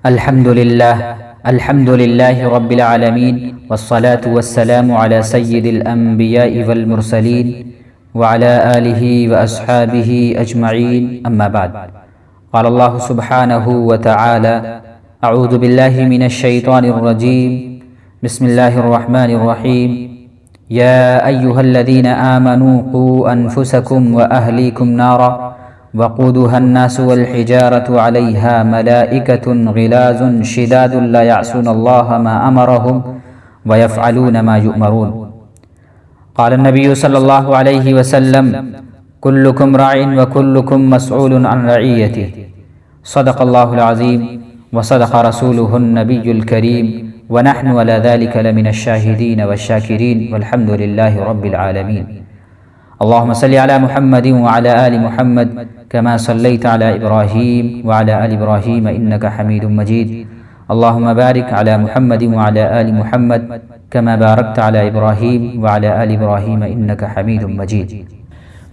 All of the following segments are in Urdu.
الحمد لله رب العالمين والصلاة والسلام على سيد الأنبياء والمرسلين وعلى آله وأصحابه أجمعين أما بعد. قال الله سبحانه وتعالى: أعوذ بالله من الشيطان الرجيم، بسم الله الرحمن الرحيم. يا أيها الذين آمنوا قوا أنفسكم وأهليكم نارا وقودها الناس والحجارة عليها ملائكة غلاظ شداد لا يعصون الله ما أمرهم ويفعلون ما يؤمرون. قال النبي صلى الله عليه وسلم: كلكم راع وكلكم مسؤول عن رعيته. صدق الله العظيم وصدق رسوله النبي الكريم ونحن على ذلك لمن الشاهدين والشاكرين والحمد لله رب العالمين. اللهم صل على محمد وعلى آل محمد كما صليت على إبراهيم وعلى آل إبراهيم إنك حميد مجيد. اللهم بارك على محمد وعلى آل محمد كما باركت على إبراهيم وعلى آل إبراهيم إنك حميد مجيد.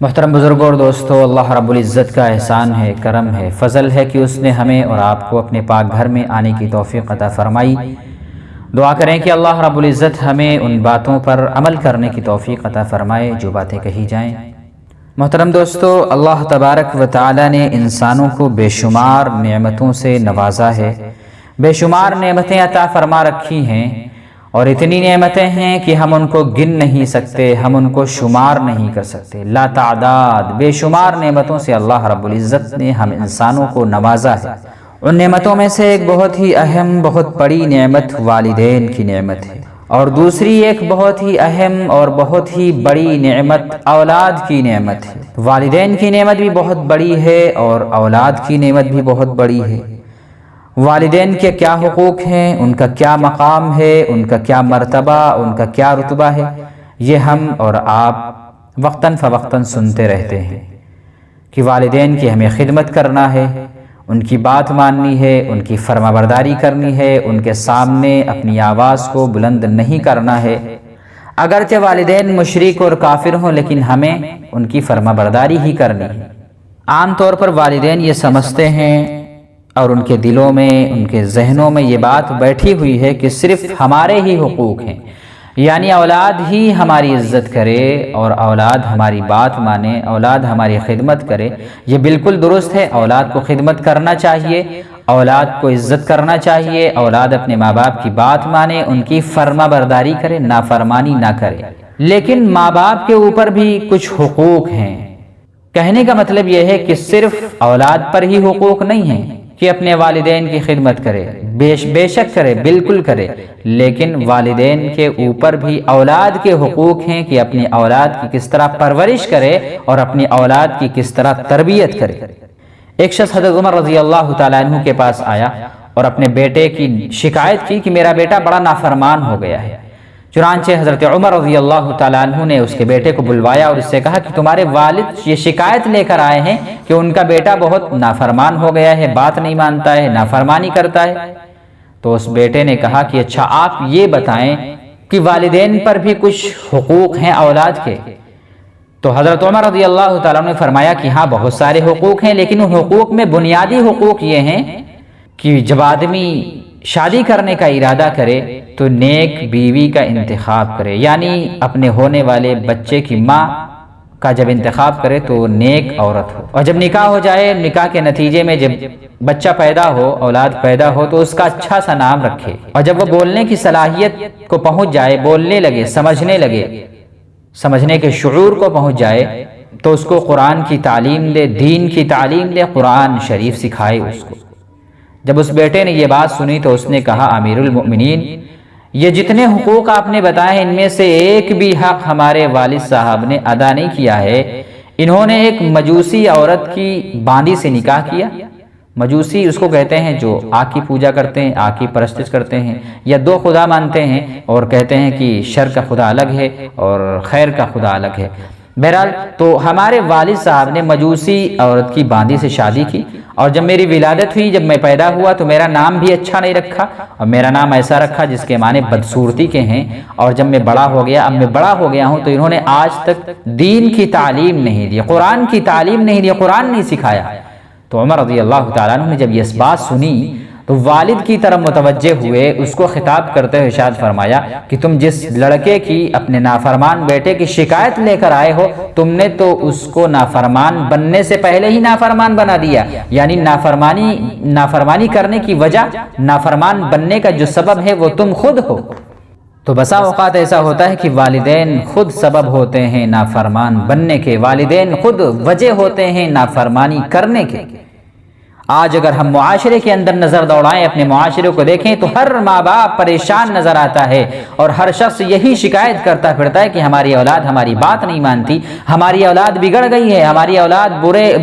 محترم بزرگوں اور دوستو، اللہ رب العزت کا احسان ہے، کرم ہے، فضل ہے کہ اس نے ہمیں اور آپ کو اپنے پاک گھر میں آنے کی توفیق عطا فرمائی. دعا کریں کہ اللہ رب العزت ہمیں ان باتوں پر عمل کرنے کی توفیق عطا فرمائے جو باتیں کہی جائیں. محترم دوستو، اللہ تبارک و تعالی نے انسانوں کو بے شمار نعمتوں سے نوازا ہے، بے شمار نعمتیں عطا فرما رکھی ہیں، اور اتنی نعمتیں ہیں کہ ہم ان کو گن نہیں سکتے، ہم ان کو شمار نہیں کر سکتے. لا تعداد بے شمار نعمتوں سے اللہ رب العزت نے ہم انسانوں کو نوازا ہے. ان نعمتوں میں سے ایک بہت ہی اہم، بہت بڑی نعمت والدین کی نعمت ہے، اور دوسری ایک بہت ہی اہم اور بہت ہی بڑی نعمت اولاد کی نعمت ہے. والدین کی نعمت بھی بہت بڑی ہے اور اولاد کی نعمت بھی بہت بڑی ہے. والدین کے کیا حقوق ہیں، ان کا کیا مقام ہے، ان کا کیا مرتبہ، ان کا کیا رتبہ ہے، یہ ہم اور آپ وقتاً فوقتاً سنتے رہتے ہیں کہ والدین کی ہمیں خدمت کرنا ہے، ان کی بات ماننی ہے، ان کی فرما برداری کرنی ہے، ان کے سامنے اپنی آواز کو بلند نہیں کرنا ہے. اگرچہ والدین مشرک اور کافر ہوں لیکن ہمیں ان کی فرما برداری ہی کرنی ہے. عام طور پر والدین یہ سمجھتے ہیں اور ان کے دلوں میں، ان کے ذہنوں میں یہ بات بیٹھی ہوئی ہے کہ صرف ہمارے ہی حقوق ہیں، یعنی اولاد ہی ہماری عزت کرے اور اولاد ہماری بات مانے، اولاد ہماری خدمت کرے. یہ بالکل درست ہے، اولاد کو خدمت کرنا چاہیے، اولاد کو عزت کرنا چاہیے، اولاد اپنے ماں باپ کی بات مانے، ان کی فرما برداری کرے، نافرمانی نہ کرے. لیکن ماں باپ کے اوپر بھی کچھ حقوق ہیں. کہنے کا مطلب یہ ہے کہ صرف اولاد پر ہی حقوق نہیں ہیں کہ اپنے والدین کی خدمت کرے، بے شک کرے، بالکل کرے، لیکن والدین کے اوپر بھی اولاد کے حقوق ہیں کہ اپنی اولاد کی کس طرح پرورش کرے اور اپنی اولاد کی کس طرح تربیت کرے. ایک شخص حضرت عمر رضی اللہ تعالیٰ عنہ کے پاس آیا اور اپنے بیٹے کی شکایت کی کہ میرا بیٹا بڑا نافرمان ہو گیا ہے. چنانچہ حضرت عمر رضی اللہ تعالیٰ عنہ نے اس کے بیٹے کو بلوایا اور اس سے کہا کہ تمہارے والد یہ شکایت لے کر آئے ہیں کہ ان کا بیٹا بہت نافرمان ہو گیا ہے، بات نہیں مانتا ہے، نافرمانی کرتا ہے. تو اس بیٹے نے کہا کہ اچھا آپ یہ بتائیں کہ والدین پر بھی کچھ حقوق ہیں اولاد کے. تو حضرت عمر رضی اللہ تعالیٰ عنہ نے فرمایا کہ ہاں بہت سارے حقوق ہیں، لیکن ان حقوق میں بنیادی حقوق یہ ہیں کہ جب آدمی شادی کرنے کا ارادہ کرے تو نیک بیوی کا انتخاب کرے، یعنی اپنے ہونے والے بچے کی ماں کا جب انتخاب کرے تو نیک عورت ہو. اور جب نکاح ہو جائے، نکاح کے نتیجے میں جب بچہ پیدا ہو، اولاد پیدا ہو، تو اس کا اچھا سا نام رکھے. اور جب وہ بولنے کی صلاحیت کو پہنچ جائے، بولنے لگے، سمجھنے لگے، سمجھنے کے شعور کو پہنچ جائے، تو اس کو قرآن کی تعلیم دے، دین کی تعلیم دے، قرآن شریف سکھائے اس کو. جب اس بیٹے نے یہ بات سنی تو اس نے کہا امیر المؤمنین، یہ جتنے حقوق آپ نے بتائے ان میں سے ایک بھی حق ہمارے والد صاحب نے ادا نہیں کیا ہے. انہوں نے ایک مجوسی عورت کی باندی سے نکاح کیا. مجوسی اس کو کہتے ہیں جو آگ کی پوجا کرتے ہیں، آگ کی پرستش کرتے ہیں، یا دو خدا مانتے ہیں اور کہتے ہیں کہ شر کا خدا الگ ہے اور خیر کا خدا الگ ہے. بہرحال تو ہمارے والد صاحب نے مجوسی عورت کی باندی سے شادی کی، اور جب میری ولادت ہوئی، جب میں پیدا ہوا تو میرا نام بھی اچھا نہیں رکھا، اور میرا نام ایسا رکھا جس کے معنی بدصورتی کے ہیں. اور جب میں بڑا ہو گیا، اب میں بڑا ہو گیا ہوں، تو انہوں نے آج تک دین کی تعلیم نہیں دی، قرآن کی تعلیم نہیں دی، قرآن نہیں سکھایا. تو عمر رضی اللہ تعالیٰ عنہ نے جب یہ بات سنی تو والد کی طرف متوجہ ہوئے، اس کو خطاب کرتے ہوئے ارشاد فرمایا کہ تم جس لڑکے کی اپنے نافرمان بیٹے کی شکایت لے کر آئے ہو، تم نے تو اس کو نافرمان بننے سے پہلے ہی نافرمان بنا دیا، یعنی نافرمانی کرنے کی وجہ، نافرمان بننے کا جو سبب ہے وہ تم خود ہو۔ تو بسا اوقات ایسا ہوتا ہے کہ والدین خود سبب ہوتے ہیں نافرمان بننے کے، والدین خود وجہ ہوتے ہیں نافرمانی کرنے کے۔ آج اگر ہم معاشرے کے اندر نظر دوڑائیں، اپنے معاشرے کو دیکھیں تو ہر ماں باپ پریشان نظر آتا ہے، اور ہر شخص یہی شکایت کرتا پھرتا ہے کہ ہماری اولاد ہماری بات نہیں مانتی، ہماری اولاد بگڑ گئی ہے، ہماری اولاد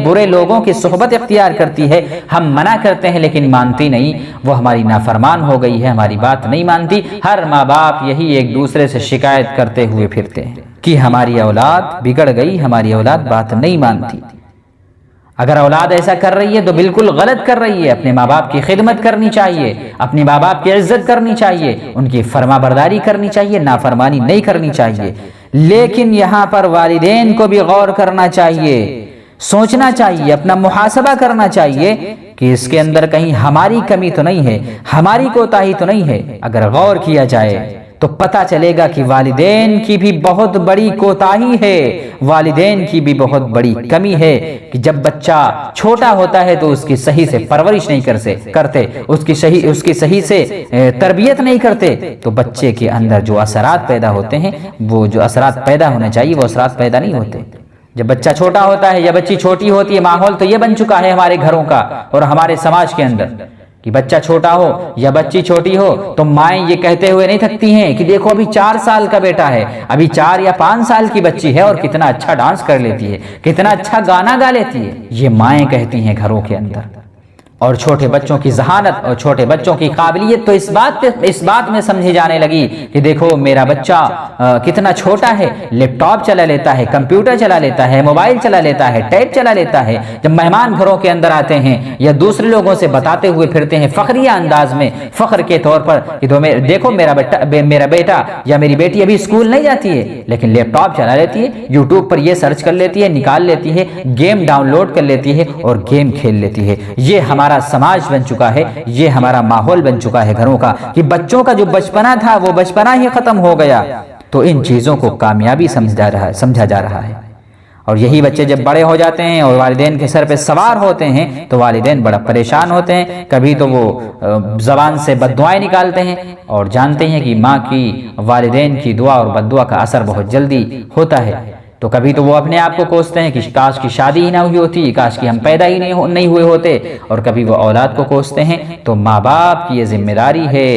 برے لوگوں کی صحبت اختیار کرتی ہے، ہم منع کرتے ہیں لیکن مانتی نہیں، وہ ہماری نافرمان ہو گئی ہے، ہماری بات نہیں مانتی۔ ہر ماں باپ یہی ایک دوسرے سے شکایت کرتے ہوئے پھرتے ہیں کہ ہماری اولاد بگڑ گئی، ہماری اولاد بات نہیں مانتی۔ اگر اولاد ایسا کر رہی ہے تو بالکل غلط کر رہی ہے، اپنے ماں باپ کی خدمت کرنی چاہیے، اپنے ماں باپ کی عزت کرنی چاہیے، ان کی فرما برداری کرنی چاہیے، نافرمانی نہیں کرنی چاہیے۔ لیکن یہاں پر والدین کو بھی غور کرنا چاہیے، سوچنا چاہیے، اپنا محاسبہ کرنا چاہیے کہ اس کے اندر کہیں ہماری کمی تو نہیں ہے، ہماری کوتاہی تو نہیں ہے۔ اگر غور کیا جائے تو پتہ چلے گا کہ والدین کی بھی بہت بڑی کوتاہی ہے، والدین کی بھی بہت بڑی کمی ہے کہ جب بچہ چھوٹا ہوتا ہے تو اس کی صحیح سے پرورش نہیں کرتے، اس کی صحیح سے تربیت نہیں کرتے، تو بچے کے اندر جو اثرات پیدا ہوتے ہیں، وہ جو اثرات پیدا ہونے چاہیے وہ اثرات پیدا نہیں ہوتے۔ جب بچہ چھوٹا ہوتا ہے یا بچی چھوٹی ہوتی ہے، ماحول تو یہ بن چکا ہے ہمارے گھروں کا اور ہمارے سماج کے اندر کہ بچہ چھوٹا ہو یا بچی چھوٹی ہو تو مائیں یہ کہتے ہوئے نہیں تھکتی ہیں کہ دیکھو ابھی 4 سال کا بیٹا ہے، ابھی 4 یا 5 سال کی بچی ہے اور کتنا اچھا ڈانس کر لیتی ہے، کتنا اچھا گانا گا لیتی ہے، یہ مائیں کہتی ہیں گھروں کے اندر۔ اور چھوٹے بچوں کی ذہانت اور چھوٹے بچوں کی قابلیت تو اس بات میں سمجھی جانے لگی کہ دیکھو میرا بچہ کتنا چھوٹا ہے، لیپ ٹاپ چلا لیتا ہے، کمپیوٹر چلا لیتا ہے، موبائل چلا لیتا ہے، ٹیب چلا لیتا ہے۔ جب مہمان گھروں کے اندر آتے ہیں یا دوسرے لوگوں سے بتاتے ہوئے پھرتے ہیں فخریہ انداز میں، فخر کے طور پر کہ دیکھو میرا بیٹا یا میری بیٹی ابھی اسکول نہیں جاتی ہے لیکن لیپ ٹاپ چلا لیتی ہے، یوٹیوب پر یہ سرچ کر لیتی ہے، نکال لیتی ہے، گیم ڈاؤن لوڈ کر لیتی ہے اور گیم کھیل لیتی ہے۔ یہ ہمارا سماج بن چکا ہے، یہ ہمارا ماحول بن چکا ہے گھروں کا کہ بچوں کا جو بچپنا تھا وہ بچپنا ہی ختم ہو گیا۔ تو ان چیزوں کو کامیابی سمجھا جا رہا ہے، اور یہی بچے جب بڑے ہو جاتے ہیں اور والدین کے سر پہ سوار ہوتے ہیں تو والدین بڑا پریشان ہوتے ہیں، کبھی تو وہ زبان سے بد دعائیں نکالتے ہیں، اور جانتے ہیں کہ ماں کی، والدین کی دعا اور بد دعا کا اثر بہت جلدی ہوتا ہے۔ تو کبھی تو وہ اپنے آپ کو کوستے ہیں کہ کاش کی شادی ہی نہ ہوئی ہوتی، کاش کی ہم پیدا ہی نہیں ہوئے ہوتے، اور کبھی وہ اولاد کو کوستے ہیں۔ تو ماں باپ کی یہ ذمہ داری ہے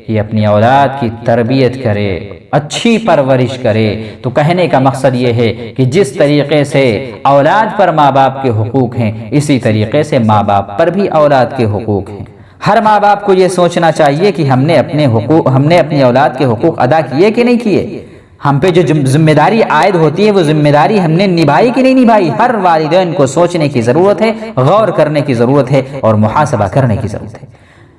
کہ اپنی اولاد کی تربیت کرے، اچھی پرورش کرے۔ تو کہنے کا مقصد یہ ہے کہ جس طریقے سے اولاد پر ماں باپ کے حقوق ہیں، اسی طریقے سے ماں باپ پر بھی اولاد کے حقوق ہیں۔ ہر ماں باپ کو یہ سوچنا چاہیے کہ ہم نے اپنی اولاد کے حقوق ادا کیے کہ نہیں کیے، ہم پہ جو ذمہ داری عائد ہوتی ہے وہ ذمہ داری ہم نے نبھائی کہ نہیں نبھائی۔ ہر والدین کو سوچنے کی ضرورت ہے، غور کرنے کی ضرورت ہے اور محاسبہ کرنے کی ضرورت ہے۔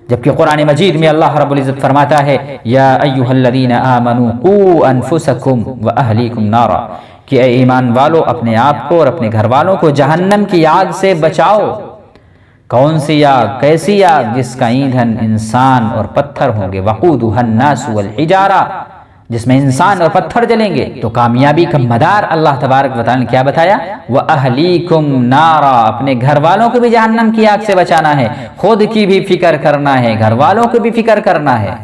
جبکہ قرآن مجید میں اللہ رب العزت فرماتا ہے یا ایھا الذین آمنوا قوا انفسکم واہلیکم نارا، کہ اے ایمان والو اپنے آپ کو اور اپنے گھر والوں کو جہنم کی آگ سے بچاؤ۔ کون سی آگ؟ کیسی آگ؟ جس کا ایندھن انسان اور پتھر ہوں گے، وقودھا الناس والحجارہ، جس میں انسان اور پتھر جلیں گے۔ تو کامیابی کا مدار اللہ تبارک و تعالی نے کیا بتایا؟ وَأَهْلِيكُمْ نَارًا، اپنے گھر والوں کو بھی جہنم کی آگ سے بچانا ہے، خود کی بھی فکر کرنا ہے، گھر والوں کو بھی فکر کرنا ہے۔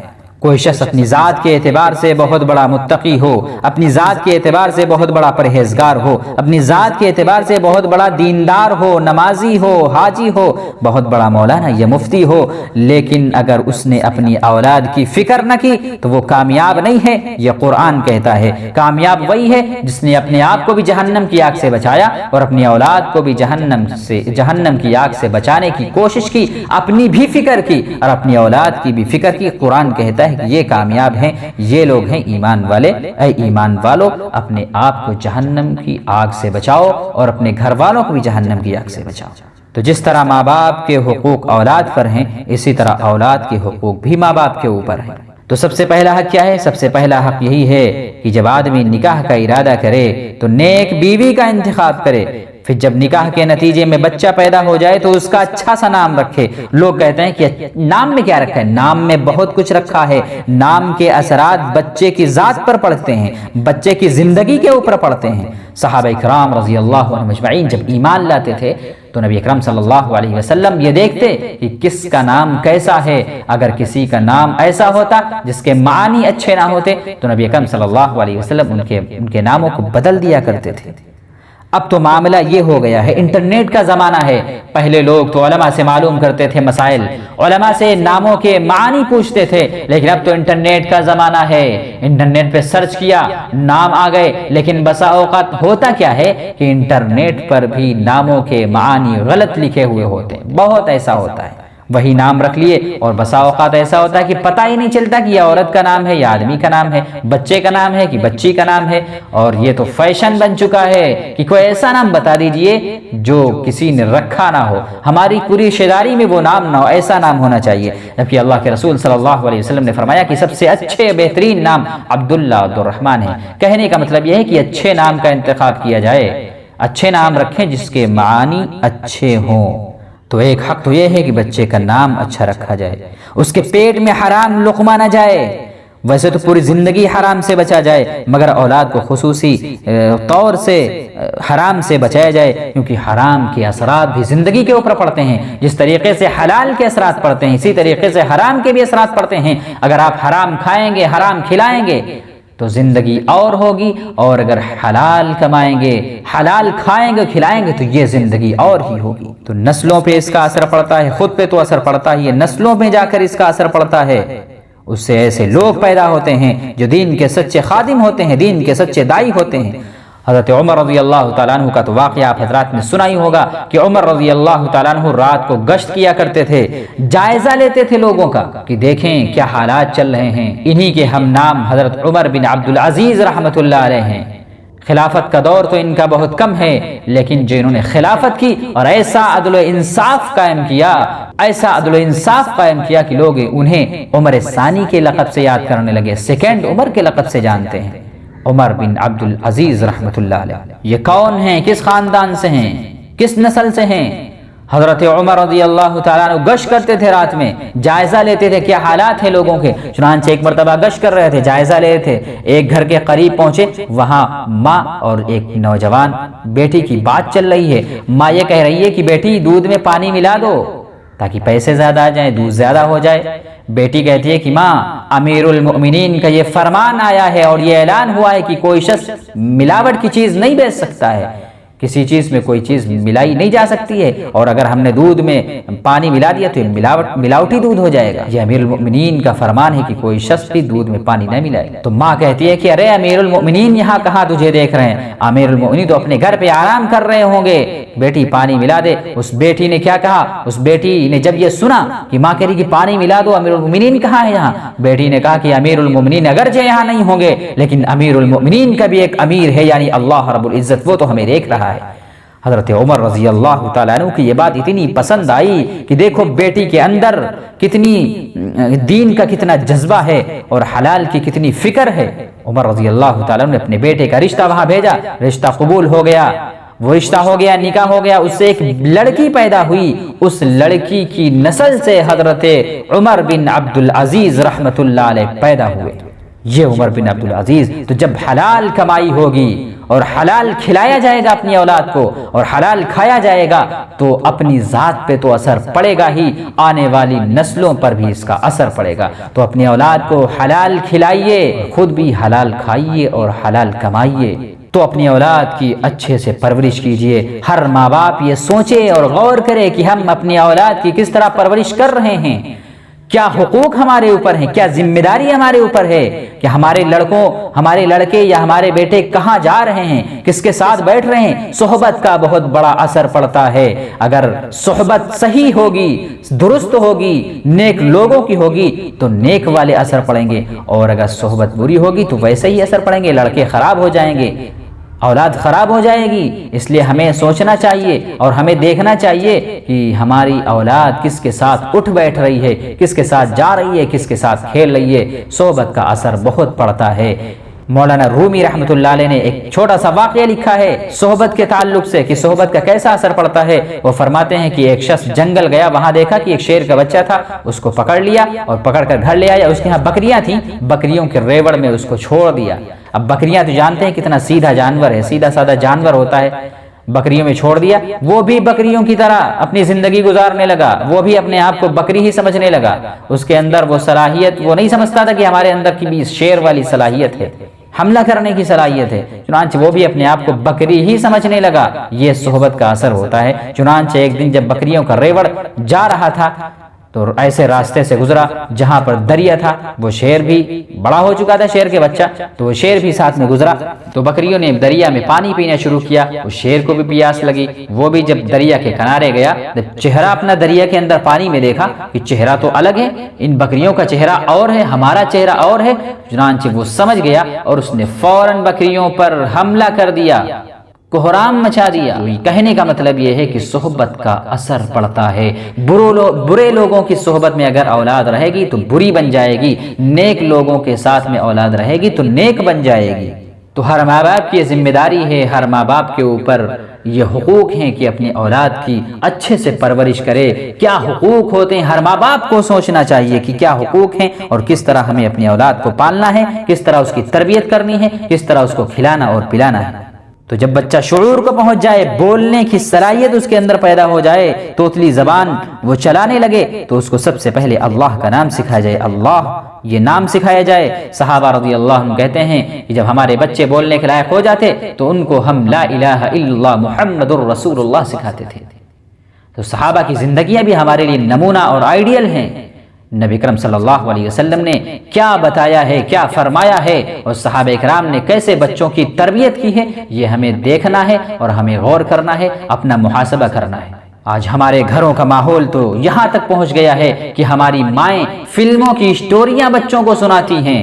کوئی شخص اپنی ذات کے اعتبار سے بہت بڑا متقی ہو، اپنی ذات کے اعتبار سے بہت بڑا پرہیزگار ہو، اپنی ذات کے اعتبار سے بہت بڑا دیندار ہو، نمازی ہو، حاجی ہو، بہت بڑا مولانا یا مفتی ہو، لیکن اگر اس نے اپنی اولاد کی فکر نہ کی تو وہ کامیاب نہیں ہے۔ یہ قرآن کہتا ہے کامیاب وہی ہے جس نے اپنے آپ کو بھی جہنم کی آگ سے بچایا اور اپنی اولاد کو بھی جہنم کی آگ سے بچانے کی کوشش کی، اپنی بھی فکر کی اور اپنی اولاد کی بھی فکر کی۔ قرآن کہتا ہے کہ یہ کامیاب ہیں، یہ لوگ ہیں ایمان والے۔ اے ایمان والو، اپنے آپ کو جہنم کی آگ سے بچاؤ اور اپنے گھر والوں کو بھی جہنم کی آگ سے بچاؤ۔ تو جس طرح ماں باپ کے حقوق اولاد پر ہیں، اسی طرح اولاد کے حقوق بھی ماں باپ کے اوپر ہیں۔ تو سب سے پہلا حق کیا ہے؟ سب سے پہلا حق یہی ہے کہ جب آدمی نکاح کا ارادہ کرے تو نیک بیوی کا انتخاب کرے، پھر جب نکاح کے نتیجے میں بچہ پیدا ہو جائے تو اس کا اچھا سا نام رکھے۔ لوگ کہتے ہیں کہ نام میں کیا رکھا ہے؟ نام میں بہت کچھ رکھا ہے۔ نام کے اثرات بچے کی ذات پر پڑتے ہیں، بچے کی زندگی کے اوپر پڑتے ہیں۔ صحابہ کرام رضی اللہ عنہم اجمعین جب ایمان لاتے تھے تو نبی اکرم صلی اللہ علیہ وسلم یہ دیکھتے کہ کس کا نام کیسا ہے۔ اگر کسی کا نام ایسا ہوتا جس کے معنی اچھے نہ ہوتے تو نبی اکرم صلی اللہ علیہ وسلم ان کے ناموں کو بدل دیا کرتے تھے۔ اب تو معاملہ یہ ہو گیا ہے، انٹرنیٹ کا زمانہ ہے۔ پہلے لوگ تو علماء سے معلوم کرتے تھے مسائل، علماء سے ناموں کے معنی پوچھتے تھے، لیکن اب تو انٹرنیٹ کا زمانہ ہے۔ انٹرنیٹ پہ سرچ کیا، نام آ گئے، لیکن بسا اوقات ہوتا کیا ہے کہ انٹرنیٹ پر بھی ناموں کے معنی غلط لکھے ہوئے ہوتے ہیں۔ بہت ایسا ہوتا ہے، وہی نام رکھ لیے اور بسا اوقات ایسا ہوتا ہے کہ پتہ ہی نہیں چلتا کہ یہ عورت کا نام ہے یا آدمی کا نام ہے، بچے کا نام ہے کہ بچی کا نام ہے۔ اور یہ تو فیشن بن چکا ہے کہ کوئی ایسا نام بتا دیجئے جو کسی نے رکھا نہ ہو، ہماری پوری رشتہ داری میں وہ نام نہ ہو، ایسا نام ہونا چاہیے۔ جبکہ اللہ کے رسول صلی اللہ علیہ وسلم نے فرمایا کہ سب سے اچھے بہترین نام عبداللہ عبدالرحمن ہے۔ کہنے کا مطلب یہ ہے کہ اچھے نام کا انتخاب کیا جائے، اچھے نام رکھیں جس کے معنی اچھے ہوں۔ تو ایک حق تو یہ ہے کہ بچے کا نام اچھا رکھا جائے، اس کے پیٹ میں حرام لقمہ نہ جائے۔ ویسے تو پوری زندگی حرام سے بچا جائے، مگر اولاد کو خصوصی طور سے حرام سے بچایا جائے، کیونکہ حرام کے اثرات بھی زندگی کے اوپر پڑتے ہیں۔ جس طریقے سے حلال کے اثرات پڑتے ہیں اسی طریقے سے حرام کے بھی اثرات پڑتے ہیں۔ اگر آپ حرام کھائیں گے، حرام کھلائیں گے تو زندگی اور ہوگی، اور اگر حلال کمائیں گے، حلال کھائیں گے، کھلائیں گے تو یہ زندگی اور ہی ہوگی۔ تو نسلوں پہ اس کا اثر پڑتا ہے، خود پہ تو اثر پڑتا ہی ہے، نسلوں میں جا کر اس کا اثر پڑتا ہے۔ اس سے ایسے لوگ پیدا ہوتے ہیں جو دین کے سچے خادم ہوتے ہیں، دین کے سچے دائی ہوتے ہیں۔ حضرت عمر رضی اللہ تعالیٰ عنہ کا تو واقعہ آپ حضرات نے سنا ہی ہوگا کہ عمر رضی اللہ تعالیٰ عنہ رات کو گشت کیا کرتے تھے، جائزہ لیتے تھے لوگوں کا کہ دیکھیں کیا حالات چل رہے ہیں۔ انہی کے ہم نام حضرت عمر بن عبدالعزیز رحمۃ اللہ علیہ ہیں۔ خلافت کا دور تو ان کا بہت کم ہے، لیکن جو انہوں نے خلافت کی اور ایسا عدل و انصاف قائم کیا، ایسا عدل و انصاف قائم کیا کہ لوگ انہیں عمر ثانی کے لقب سے یاد کرنے لگے، سیکنڈ عمر کے لقب سے جانتے ہیں۔ عمر بن عبدالعزیز رحمۃ اللہ علیہ یہ کون ہیں؟ کس خاندان سے ہیں؟ کس نسل سے ہیں؟ حضرت عمر رضی اللہ تعالیٰ عنہ گشت کرتے تھے، رات میں جائزہ لیتے تھے کیا حالات ہیں لوگوں کے۔ چنانچہ ایک مرتبہ گشت کر رہے تھے، جائزہ لے رہے تھے، ایک گھر کے قریب پہنچے، وہاں ماں اور ایک نوجوان بیٹی کی بات چل رہی ہے۔ ماں یہ کہہ رہی ہے کہ بیٹی دودھ میں پانی ملا دو تاکہ پیسے زیادہ آ جائیں، دودھ زیادہ ہو جائے۔ بیٹی کہتی ہے کہ ماں، امیر المؤمنین کا یہ فرمان آیا ہے اور یہ اعلان ہوا ہے کہ کوئی شخص ملاوٹ کی چیز نہیں بیچ سکتا ہے، کسی چیز میں کوئی چیز ملائی نہیں جا سکتی ہے، اور اگر ہم نے دودھ میں پانی ملا دیا تو یہ ملاوٹی دودھ ہو جائے گا۔ یہ امیر المؤمنین کا فرمان ہے کہ کوئی شخص بھی دودھ میں پانی نہ ملائے۔ تو ماں کہتی ہے کہ ارے امیر المؤمنین یہاں کہاں تجھے دیکھ رہے ہیں، امیر المؤمنین تو اپنے گھر پہ آرام کر رہے ہوں گے، بیٹی پانی ملا دے۔ اس بیٹی نے کیا کہا؟ اس بیٹی نے جب یہ سنا کہ ماں کہہ رہی کہ پانی ملا دو، امیر المؤمنین کہاں ہے یہاں، بیٹی نے کہا کہ امیر المؤمنین اگرچہ یہاں نہیں ہوں گے لیکن امیر المؤمنین کا بھی ایک امیر ہے، یعنی اللہ رب العزت، وہ تو ہمیں دیکھ رہا ہے۔ حضرت عمر رضی اللہ تعالیٰ عنہ کی یہ بات اتنی پسند آئی کہ دیکھو بیٹی کے اندر کتنی دین کا کتنا جذبہ ہے اور حلال کی کتنی فکر ہے۔ عمر رضی اللہ تعالیٰ عنہ نے اپنے بیٹے کا رشتہ وہاں بھیجا، رشتہ قبول ہو گیا، وہ رشتہ ہو گیا، نکاح ہو گیا، اس سے ایک لڑکی پیدا ہوئی۔ اس لڑکی کی نسل سے حضرت عمر بن عبدالعزیز رحمۃ اللہ علیہ پیدا ہوئے۔ یہ عمر بن عبدالعزیز تو جب حلال کمائی ہوگی اور حلال کھلایا جائے گا اپنی اولاد کو اور حلال کھایا جائے گا تو اپنی ذات پہ تو اثر پڑے گا ہی، آنے والی نسلوں پر بھی اس کا اثر پڑے گا۔ تو اپنی اولاد کو حلال کھلائیے، خود بھی حلال کھائیے اور حلال کمائیے۔ تو اپنی اولاد کی اچھے سے پرورش کیجئے۔ ہر ماں باپ یہ سوچے اور غور کرے کہ ہم اپنی اولاد کی کس طرح پرورش کر رہے ہیں، کیا حقوق ہمارے اوپر ہیں، کیا ذمہ داری ہمارے اوپر ہے کہ ہمارے لڑکے یا ہمارے بیٹے کہاں جا رہے ہیں، کس کے ساتھ بیٹھ رہے ہیں۔ صحبت کا بہت بڑا اثر پڑتا ہے۔ اگر صحبت صحیح ہوگی، درست ہوگی، نیک لوگوں کی ہوگی تو نیک والے اثر پڑیں گے، اور اگر صحبت بری ہوگی تو ویسے ہی اثر پڑیں گے، لڑکے خراب ہو جائیں گے، اولاد خراب ہو جائے گی۔ اس لیے ہمیں سوچنا چاہیے اور ہمیں دیکھنا چاہیے کہ ہماری اولاد کس کے ساتھ اٹھ بیٹھ رہی ہے، کس کے ساتھ جا رہی ہے، کس کے ساتھ کھیل رہی ہے۔ صحبت کا اثر بہت پڑتا ہے۔ مولانا رومی رحمۃ اللہ علیہ نے ایک چھوٹا سا واقعہ لکھا ہے صحبت کے تعلق سے کہ صحبت کا کیسا اثر پڑتا ہے۔ وہ فرماتے ہیں کہ ایک شخص جنگل گیا، وہاں دیکھا کہ ایک شیر کا بچہ تھا، اس کو پکڑ لیا اور پکڑ کر گھر لے آیا۔ اس کے ہاں بکریاں تھیں، بکریوں کے ریوڑ میں اس کو چھوڑ دیا۔ اب بکریاں تو جانتے ہیں کتنا سیدھا جانور ہے، سیدھا سادہ جانور ہوتا ہے، بکریوں میں چھوڑ دیا۔ وہ بھی بکریوں کی طرح اپنی زندگی گزارنے لگا، وہ بھی اپنے آپ کو بکری ہی سمجھنے لگا۔ اس کے اندر وہ صلاحیت، وہ نہیں سمجھتا تھا کہ ہمارے اندر کی بھی شیر والی صلاحیت ہے، حملہ کرنے کی صلاحیت ہے، چنانچہ وہ بھی اپنے آپ کو بکری ہی سمجھنے لگا۔ یہ صحبت کا اثر ہوتا ہے۔ چنانچہ ایک دن جب بکریوں کا ریوڑ جا رہا تھا تو ایسے راستے سے گزرا جہاں پر دریا تھا، وہ شیر بھی بڑا ہو چکا تھا، شیر کے بچہ، تو وہ شیر بھی ساتھ میں گزرا، تو بکریوں نے دریا میں پانی پینا شروع کیا۔ اس شیر کو بھی پیاس لگی، وہ بھی جب دریا کے کنارے گیا، جب چہرہ اپنا دریا کے اندر پانی میں دیکھا کہ چہرہ تو الگ ہے، ان بکریوں کا چہرہ اور ہے، ہمارا چہرہ اور ہے، چنانچہ وہ سمجھ گیا اور اس نے فوراً بکریوں پر حملہ کر دیا، کوہرام مچا دیا۔ کہنے کا مطلب یہ ہے کہ صحبت کا اثر پڑتا ہے۔ برے لوگوں کی صحبت میں اگر اولاد رہے گی تو بری بن جائے گی، نیک لوگوں کے ساتھ میں اولاد رہے گی تو نیک بن جائے گی۔ تو ہر ماں باپ کی ذمہ داری ہے، ہر ماں باپ کے اوپر یہ حقوق ہیں کہ اپنی اولاد کی اچھے سے پرورش کرے۔ کیا حقوق ہوتے ہیں، ہر ماں باپ کو سوچنا چاہیے کہ کیا حقوق ہیں اور کس طرح ہمیں اپنی اولاد کو پالنا ہے، کس طرح اس کی تربیت کرنی ہے، کس طرح اس کو کھلانا اور پلانا ہے۔ تو جب بچہ شعور کو پہنچ جائے، بولنے کی صلاحیت اس کے اندر پیدا ہو جائے، توتلی زبان وہ چلانے لگے، تو اس کو سب سے پہلے اللہ کا نام سکھایا جائے، اللہ یہ نام سکھایا جائے۔ صحابہ رضی اللہ عنہ کہتے ہیں کہ جب ہمارے بچے بولنے کے لائق ہو جاتے تو ان کو ہم لا الہ الا اللہ محمد الرسول اللہ سکھاتے تھے۔ تو صحابہ کی زندگیاں بھی ہمارے لیے نمونہ اور آئیڈیل ہیں۔ نبی کرم صلی اللہ علیہ وسلم نے کیا بتایا ہے، کیا فرمایا ہے، اور صحابہ کرام نے کیسے بچوں کی تربیت کی ہے، یہ ہمیں دیکھنا ہے اور ہمیں غور کرنا ہے، اپنا محاسبہ کرنا ہے۔ آج ہمارے گھروں کا ماحول تو یہاں تک پہنچ گیا ہے کہ ہماری مائیں فلموں کی اسٹوریاں بچوں کو سناتی ہیں،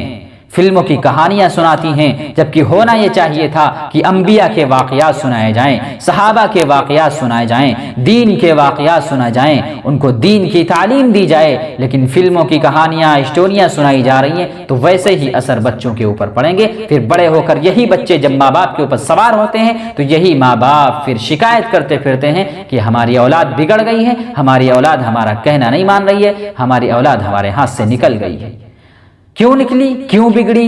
فلموں کی کہانیاں سناتی ہیں، جبکہ ہونا یہ چاہیے تھا کہ انبیاء کے واقعات سنائے جائیں، صحابہ کے واقعات سنائے جائیں، دین کے واقعات سنائے جائیں، ان کو دین کی تعلیم دی جائے، لیکن فلموں کی کہانیاں، اسٹوریاں سنائی جا رہی ہیں، تو ویسے ہی اثر بچوں کے اوپر پڑیں گے۔ پھر بڑے ہو کر یہی بچے جب ماں باپ کے اوپر سوار ہوتے ہیں تو یہی ماں باپ پھر شکایت کرتے پھرتے ہیں کہ ہماری اولاد بگڑ گئی ہے، ہماری اولاد ہمارا کہنا نہیں مان رہی ہے، ہماری اولاد ہمارے ہاتھ سے نکل گئی ہے۔ کیوں نکلی، کیوں بگڑی،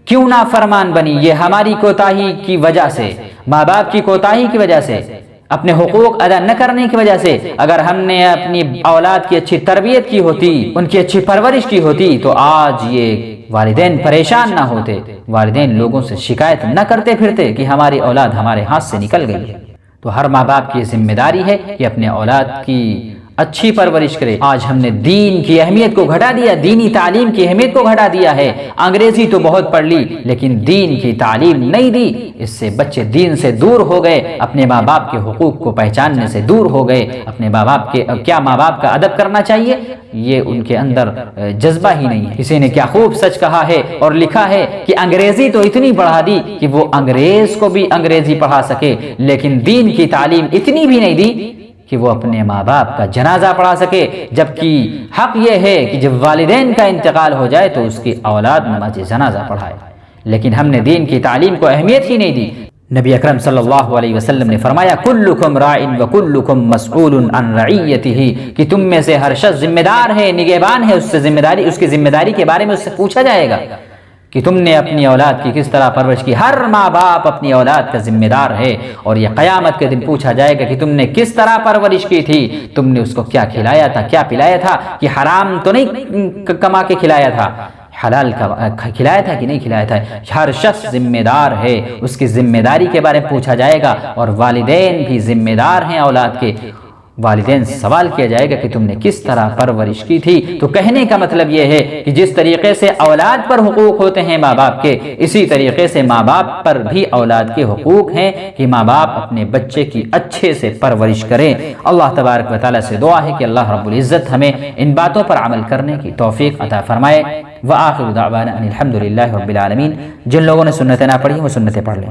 کیوں نافرمان بنی؟ یہ ہماری کوتاہی کی وجہ سے، ماں باپ کی کوتاہی کی وجہ سے، اپنے حقوق ادا نہ کرنے کی وجہ سے۔ اگر ہم نے اپنی اولاد کی اچھی تربیت کی ہوتی، ان کی اچھی پرورش کی ہوتی، تو آج یہ والدین پریشان نہ ہوتے، والدین لوگوں سے شکایت نہ کرتے پھرتے کہ ہماری اولاد ہمارے ہاتھ سے نکل گئی ہے۔ تو ہر ماں باپ کی ذمہ داری ہے کہ اپنے اولاد کی اچھی پرورش کرے۔ آج ہم نے دین کی اہمیت کو گھٹا دیا، دینی تعلیم کی اہمیت کو گھٹا دیا ہے۔ انگریزی تو بہت پڑھ لی لیکن دین کی تعلیم نہیں دی، اس سے بچے دین سے دور ہو گئے، اپنے ماں باپ کے حقوق کو پہچاننے سے دور ہو گئے۔ اپنے ماں باپ کے کیا ماں باپ کا ادب کرنا چاہیے، یہ ان کے اندر جذبہ ہی نہیں ہے۔ کسی نے کیا خوب سچ کہا ہے اور لکھا ہے کہ انگریزی تو اتنی بڑھا دی کہ وہ انگریز کو بھی انگریزی پڑھا سکے، لیکن دین کی تعلیم اتنی بھی نہیں دی کہ وہ اپنے ماں باپ کا جنازہ پڑھا سکے۔ جبکہ حق یہ ہے کہ جب والدین کا انتقال ہو جائے تو اس کی اولاد نماز جنازہ پڑھائے، لیکن ہم نے دین کی تعلیم کو اہمیت ہی نہیں دی۔ نبی اکرم صلی اللہ علیہ وسلم نے فرمایا کلکم راع وکلکم مسئول عن رعیتہ، کہ تم میں سے ہر شخص ذمہ دار ہے، نگہبان ہے، اس کی ذمہ داری کے بارے میں اس سے پوچھا جائے گا کہ تم نے اپنی اولاد کی کس طرح پرورش کی۔ ہر ماں باپ اپنی اولاد کا ذمہ دار ہے، اور یہ قیامت کے دن پوچھا جائے گا کہ تم نے کس طرح پرورش کی تھی، تم نے اس کو کیا کھلایا تھا، کیا پلایا تھا، کہ حرام تو نہیں کما کے کھلایا تھا، حلال کا کھلایا تھا کہ نہیں کھلایا تھا۔ ہر شخص ذمہ دار ہے، اس کی ذمہ داری کے بارے میں پوچھا جائے گا، اور والدین بھی ذمہ دار ہیں اولاد کے۔ والدین سے سوال کیا جائے گا کہ تم نے کس طرح پرورش کی تھی۔ تو کہنے کا مطلب یہ ہے کہ جس طریقے سے اولاد پر حقوق ہوتے ہیں ماں باپ کے، اسی طریقے سے ماں باپ پر بھی اولاد کے حقوق ہیں کہ ماں باپ اپنے بچے کی اچھے سے پرورش کریں۔ اللہ تبارک و تعالیٰ سے دعا ہے کہ اللہ رب العزت ہمیں ان باتوں پر عمل کرنے کی توفیق عطا فرمائے۔ وآخر دعوانا ان الحمد للہ رب العالمین۔ جن لوگوں نے سنتیں نہ پڑھی وہ سنتیں پڑھ لیں۔